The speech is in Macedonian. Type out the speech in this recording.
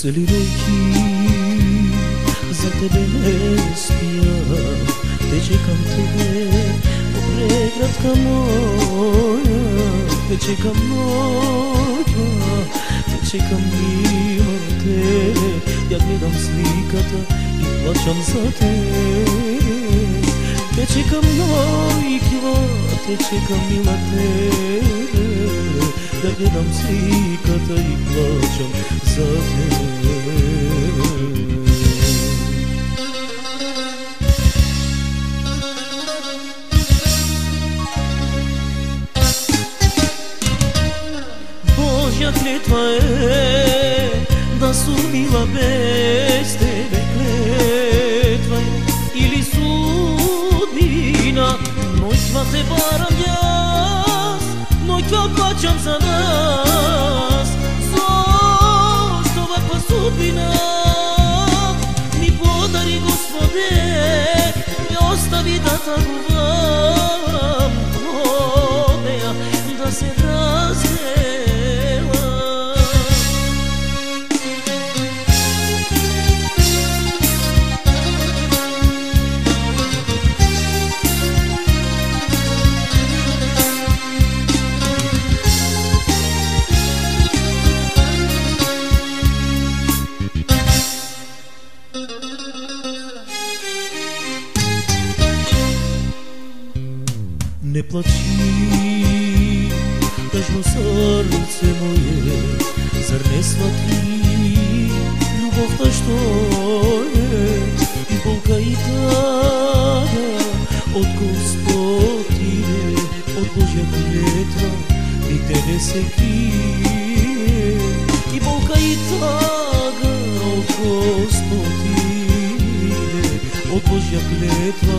Цели нощи за тебе не спя, тече към тебе по преградка моя, тече към моя, тече към мила те. Я гледам сликата и плачам за те. Тече към моя, тече към мила те. Я гледам сликата и плачам за те. Божja клетва е да сумила без тебе клетва или судбина, но това те барам аз, но това плачам за нас. Защо ваква судбина ми подари, Господе, ми остави да тъгувам от нея, да се разгледам. Не плачи, тъжно сърце мое, зар не схвати любовта, що е и болка и тага от Господ иде, от Божя клетва и тебе се крие. И болка и тага от Господ иде, от Божя клетва